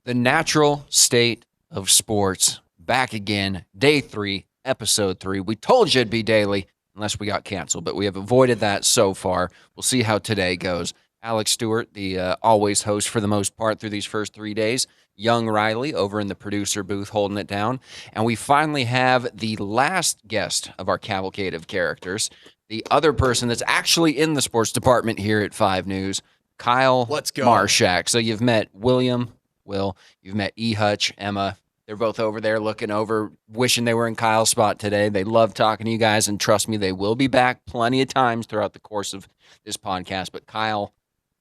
The natural state of sports. Back again. Day 3, episode 3. We told you it'd be daily unless we got canceled, but we have avoided that so far. We'll see how today goes. Alex Stewart, the always host for the most part through these first 3 days. Young Riley over in the producer booth holding it down. And we finally have the last guest of our cavalcade of characters, the other person that's actually in the sports department here at 5 News, Kyle Let's go. Marshak. So you've met Will, you've met E. Hutch, Emma. They're both over there looking over, wishing they were in Kyle's spot today. They love talking to you guys, and trust me, they will be back plenty of times throughout the course of this podcast. But Kyle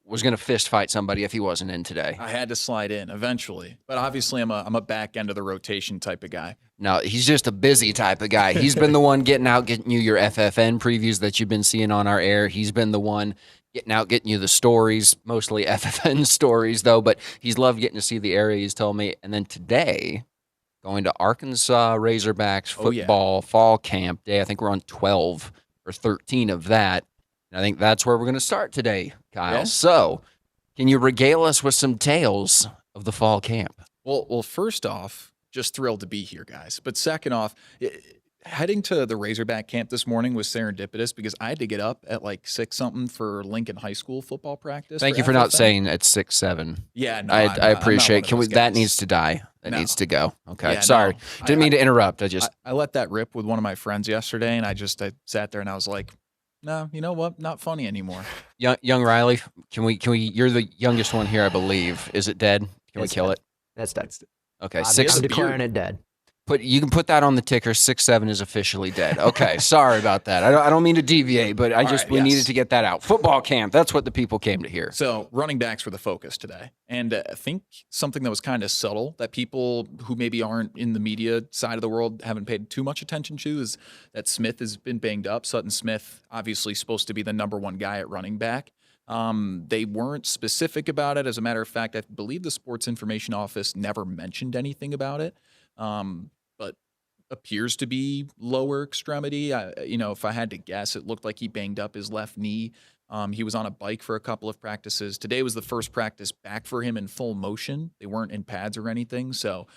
was going to fist fight somebody if he wasn't in today. I had to slide in eventually, but obviously I'm a back end of the rotation type of guy. No, he's just a busy type of guy. He's been the one getting you your FFN previews that you've been seeing on our air. He's been the one getting you the stories, mostly FFN stories, though, but he's loved getting to see the area, he's told me. And then today, going to Arkansas Razorbacks football fall camp day. I think we're on 12 or 13 of that. And I think that's where we're going to start today, Kyle. Yeah. So, can you regale us with some tales of the fall camp? Well, first off, just thrilled to be here, guys. But second off, heading to the Razorback camp this morning was serendipitous because I had to get up at like 6-something for Lincoln High School football practice. Thank you for not saying it's 6-7. Yeah, no, I appreciate. That needs to die. That needs to go. Okay, yeah, sorry, didn't mean to interrupt. I let that rip with one of my friends yesterday, and I sat there and I was like, no, you know what? Not funny anymore. Young Riley, can we? You're the youngest one here, I believe. Is it dead? Can we kill it? That's dead. Okay, I'm declaring it dead. You can put that on the ticker. 6-7 is officially dead. Okay, sorry about that. I don't mean to deviate, but we needed to get that out. Football camp. That's what the people came to hear. So running backs were the focus today, and I think something that was kind of subtle that people who maybe aren't in the media side of the world haven't paid too much attention to is that Smith has been banged up. Sutton Smith, obviously supposed to be the number one guy at running back. They weren't specific about it. As a matter of fact, I believe the Sports Information Office never mentioned anything about it. But appears to be lower extremity. If I had to guess, it looked like he banged up his left knee. He was on a bike for a couple of practices. Today was the first practice back for him in full motion. They weren't in pads or anything. So,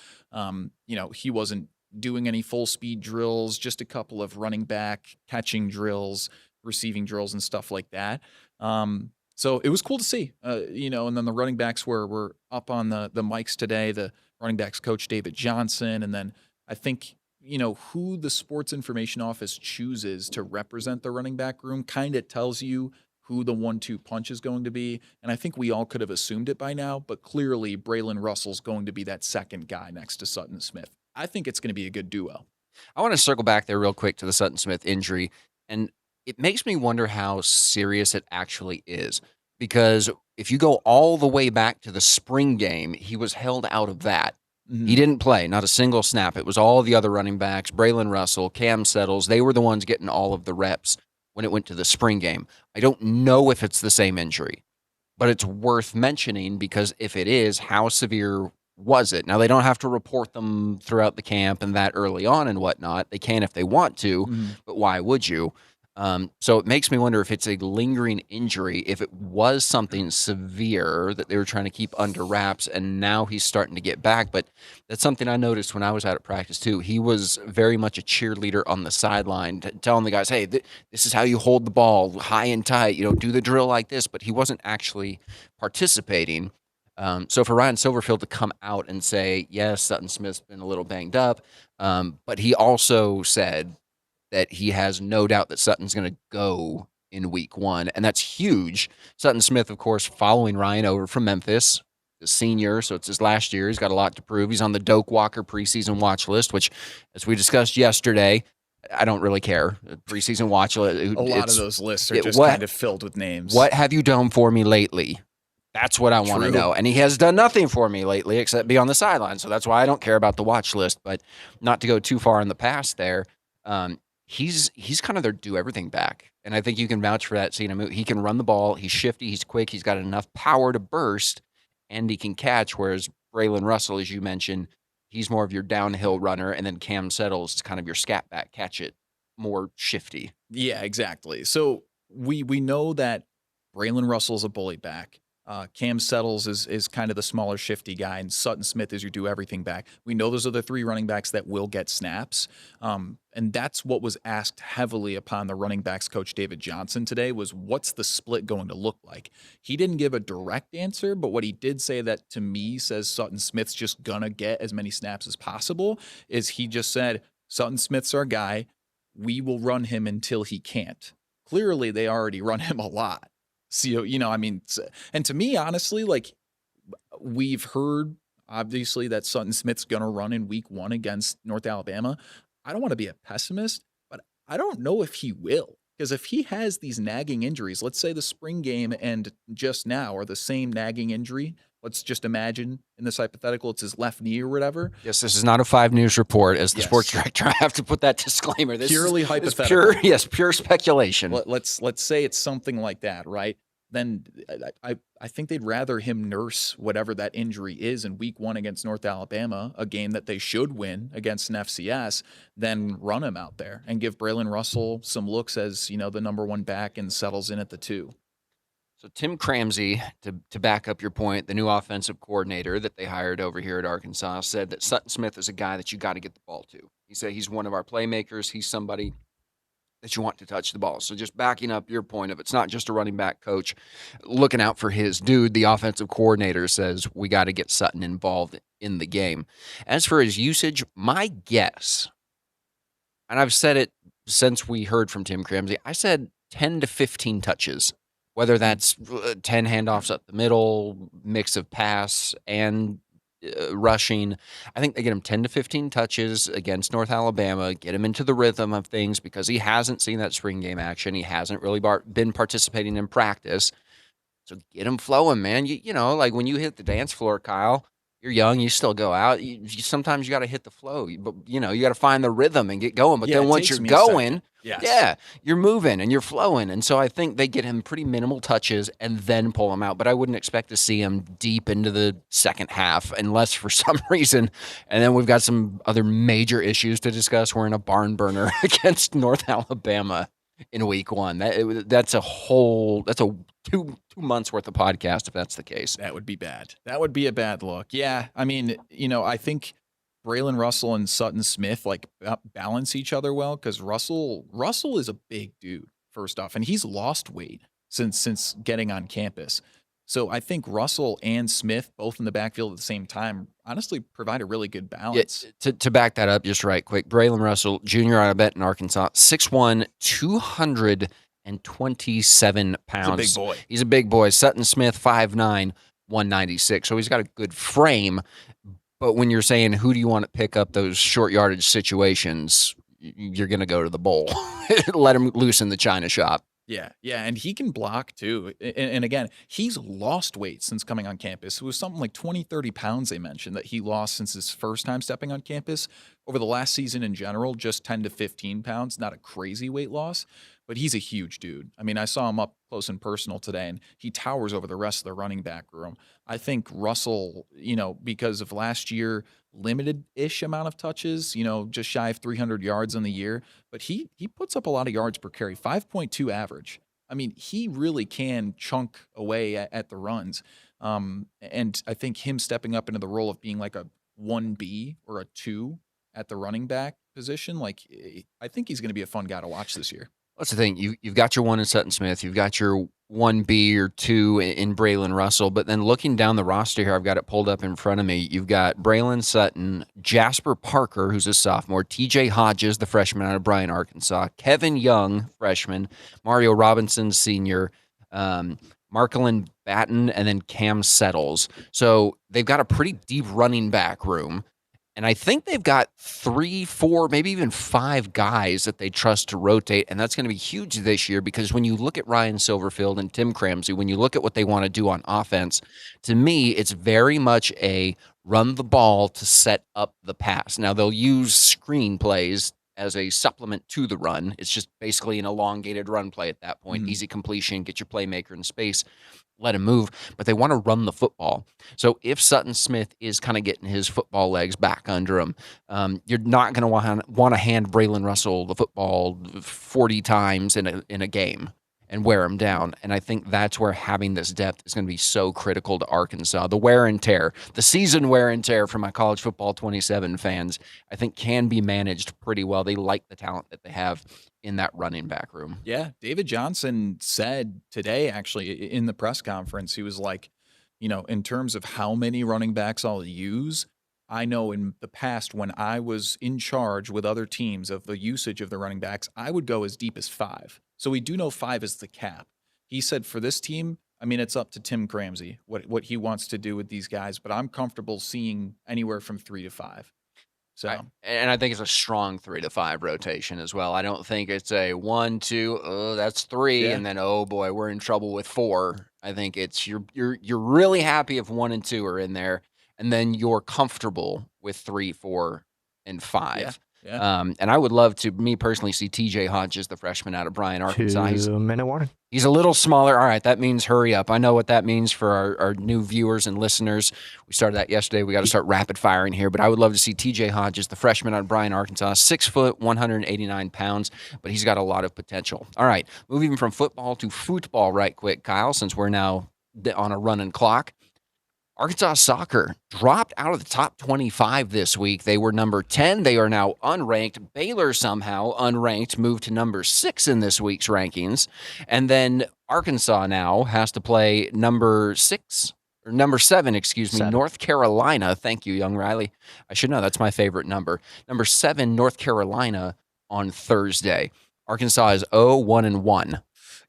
he wasn't doing any full speed drills, just a couple of running back catching drills, receiving drills and stuff like that. So it was cool to see, and then the running backs were up on the mics today, the running backs coach David Johnson, and then I think, who the Sports Information Office chooses to represent the running back room kind of tells you who the 1-2 punch is going to be. And I think we all could have assumed it by now, but clearly Braylon Russell's going to be that second guy next to Sutton Smith. I think it's going to be a good duo. I want to circle back there real quick to the Sutton Smith injury. And it makes me wonder how serious it actually is. Because if you go all the way back to the spring game, he was held out of that. He didn't play, not a single snap. It was all the other running backs, Braylon Russell, Cam Settles. They were the ones getting all of the reps when it went to the spring game. I don't know if it's the same injury, but it's worth mentioning because if it is, how severe was it? Now, they don't have to report them throughout the camp and that early on and whatnot. They can if they want to, but why would you? So it makes me wonder if it's a lingering injury, if it was something severe that they were trying to keep under wraps, and now he's starting to get back. But that's something I noticed when I was out at practice, too. He was very much a cheerleader on the sideline, telling the guys, hey, this is how you hold the ball high and tight, do the drill like this. But he wasn't actually participating. So for Ryan Silverfield to come out and say, yes, Sutton Smith's been a little banged up, but he also said that he has no doubt that Sutton's going to go in week 1, and that's huge. Sutton Smith, of course, following Ryan over from Memphis, the senior, so it's his last year. He's got a lot to prove. He's on the Doak Walker preseason watch list, which, as we discussed yesterday, I don't really care. Preseason watch list. A lot of those lists are just kind of filled with names. What have you done for me lately? That's what I want to know. And he has done nothing for me lately except be on the sideline, so that's why I don't care about the watch list. But not to go too far in the past there, he's kind of their do-everything back. And I think you can vouch for that, seeing him. He can run the ball. He's shifty. He's quick. He's got enough power to burst, and he can catch, whereas Braylon Russell, as you mentioned, he's more of your downhill runner, and then Cam Settles is kind of your scat back, catch it, more shifty. Yeah, exactly. So we know that Braylon Russell's a bully back. Cam Settles is kind of the smaller, shifty guy, and Sutton Smith is your do everything back. We know those are the three running backs that will get snaps, and that's what was asked heavily upon the running backs coach David Johnson today was what's the split going to look like? He didn't give a direct answer, but what he did say that to me says Sutton Smith's just gonna get as many snaps as possible is he just said Sutton Smith's our guy. We will run him until he can't. Clearly, they already run him a lot. So, I mean, and to me, honestly, like we've heard obviously that Sutton Smith's going to run in week 1 against North Alabama. I don't want to be a pessimist, but I don't know if he will. Because if he has these nagging injuries, let's say the spring game and just now are the same nagging injury. Let's just imagine in this hypothetical, it's his left knee or whatever. Yes, this is not a 5 News report. As the Yes. sports director, I have to put that disclaimer. This Purely is hypothetical. pure speculation. Let's say it's something like that, right? Then I think they'd rather him nurse whatever that injury is in week 1 against North Alabama, a game that they should win against an FCS, than run him out there and give Braylon Russell some looks as, the number 1 back and settles in at the 2. So Tim Cramsey, to back up your point, the new offensive coordinator that they hired over here at Arkansas, said that Sutton Smith is a guy that you got to get the ball to. He said he's one of our playmakers. He's somebody that you want to touch the ball. So just backing up your point of it's not just a running back coach looking out for his dude, the offensive coordinator says we got to get Sutton involved in the game. As for his usage, my guess, and I've said it since we heard from Tim Cramsey, I said 10 to 15 touches, whether that's 10 handoffs up the middle, mix of pass and rushing. I think they get him 10 to 15 touches against North Alabama, get him into the rhythm of things because he hasn't seen that spring game action. He hasn't really been participating in practice. So get him flowing, man. Like when you hit the dance floor, Kyle, you're young, you still go out. Sometimes you got to hit the flow, but you got to find the rhythm and get going. But then once you're going, yes. you're moving and you're flowing. And so I think they get him pretty minimal touches and then pull him out. But I wouldn't expect to see him deep into the second half unless for some reason. And then we've got some other major issues to discuss. We're in a barn burner against North Alabama in week 1. That's a 2 months worth of podcast if that's the case. That would be bad. That would be a bad look. Yeah, I mean, I think Braylon Russell and Sutton Smith balance each other well because Russell is a big dude first off, and he's lost weight since getting on campus. So I think Russell and Smith both in the backfield at the same time honestly provide a really good balance. Yeah, to back that up just right quick, Braylon Russell, junior out of Benton, Arkansas, 6'1", 227 pounds. He's a big boy. He's a big boy. Sutton Smith, 5'9", 196. So he's got a good frame. But when you're saying who do you want to pick up those short yardage situations, you're going to go to the bowl. Let him loose in the China shop. Yeah, and he can block too. And again, he's lost weight since coming on campus. It was something like 20, 30 pounds they mentioned that he lost since his first time stepping on campus. Over the last season in general, just 10 to 15 pounds, not a crazy weight loss, but he's a huge dude. I mean, I saw him up close and personal today, and he towers over the rest of the running back room. I think Russell, because of last year, limited-ish amount of touches, just shy of 300 yards on the year, but he puts up a lot of yards per carry, 5.2 average. I mean, he really can chunk away at the runs. And I think him stepping up into the role of being like a 1B or a 2 at the running back position, I think he's going to be a fun guy to watch this year. That's the thing. You've got your 1 in Sutton Smith. You've got your 1B or 2 in Braylon Russell. But then looking down the roster here, I've got it pulled up in front of me. You've got Braylon Sutton, Jasper Parker, who's a sophomore, TJ Hodges, the freshman out of Bryan, Arkansas, Kevin Young, freshman, Mario Robinson, senior, Markelin Batten, and then Cam Settles. So they've got a pretty deep running back room. And I think they've got 3, 4, maybe even 5 guys that they trust to rotate, and that's going to be huge this year because when you look at Ryan Silverfield and Tim Cramsey, when you look at what they want to do on offense, to me, it's very much a run the ball to set up the pass. Now, they'll use screen plays as a supplement to the run. It's just basically an elongated run play at that point. Easy completion, get your playmaker in space, let him move, but they want to run the football. So if Sutton Smith is kind of getting his football legs back under him, you're not going to want to hand Braylon Russell the football 40 times in a game. and wear them down. And I think that's where having this depth is going to be so critical to Arkansas. The wear and tear, the season wear and tear for my college football 27 fans, I think can be managed pretty well. They like the talent that they have in that running back room. Yeah, David Johnson said today, actually, in the press conference, he was like, in terms of how many running backs I'll use, I know in the past when I was in charge with other teams of the usage of the running backs, I would go as deep as 5. So we do know 5 is the cap. He said for this team, I mean, it's up to Tim Cramsey what he wants to do with these guys, but I'm comfortable seeing anywhere from 3 to 5. So And I think it's a strong 3 to 5 rotation as well. I don't think it's a 1, 2, oh, that's 3, yeah, and then, oh boy, we're in trouble with 4. I think it's you're really happy if 1 and 2 are in there, and then you're comfortable with 3, 4, and yeah, 5. yeah. And I would love to, me personally, see TJ Hodges, the freshman out of Bryan, Arkansas. 2-minute warning. He's a little smaller. All right, that means hurry up. I know what that means for our new viewers and listeners. We started that yesterday. We got to start rapid firing here. But I would love to see TJ Hodges, the freshman out of Bryan, Arkansas, 6 foot, 189 pounds, but he's got a lot of potential. All right, moving from football to football right quick, Kyle, since we're now on a running clock. Arkansas soccer dropped out of the top 25 this week. They were number 10. They are now unranked. Baylor somehow unranked, moved to number 6 in this week's rankings. And then Arkansas now has to play number 7, excuse me, 7. North Carolina. Thank you, young Riley. I should know that's my favorite number. Number 7, North Carolina on Thursday. Arkansas is 0-1-1.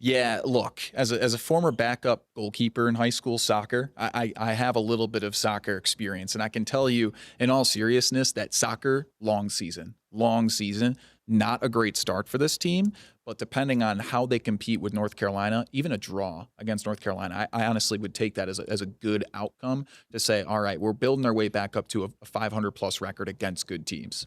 Yeah, look, as a former backup goalkeeper in high school soccer, I have a little bit of soccer experience, and I can tell you, in all seriousness, that soccer, long season, not a great start for this team, but depending on how they compete with North Carolina, even a draw against North Carolina, I honestly would take that as a good outcome to say, all right, we're building our way back up to a 500-plus record against good teams.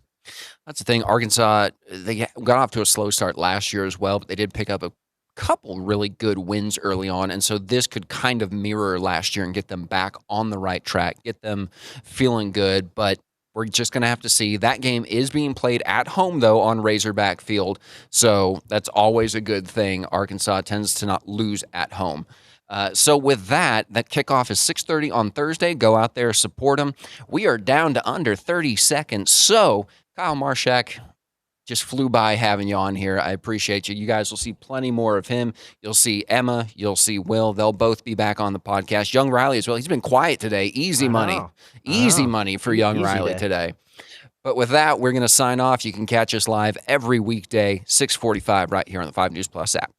That's the thing. Arkansas, they got off to a slow start last year as well, but they did pick up a couple really good wins early on, and so this could kind of mirror last year and get them back on the right track, get them feeling good, but we're just going to have to see. That game is being played at home, though, on Razorback Field, so that's always a good thing. Arkansas tends to not lose at home. So with that kickoff is 6:30 on Thursday. Go out there, support them. We are down to under 30 seconds, so Kyle Marshak, just flew by having you on here. I appreciate you. You guys will see plenty more of him. You'll see Emma. You'll see Will. They'll both be back on the podcast. Young Riley as well. He's been quiet today. Easy money. Easy money for young Riley day today. But with that, we're going to sign off. You can catch us live every weekday, 6:45 right here on the 5 News Plus app.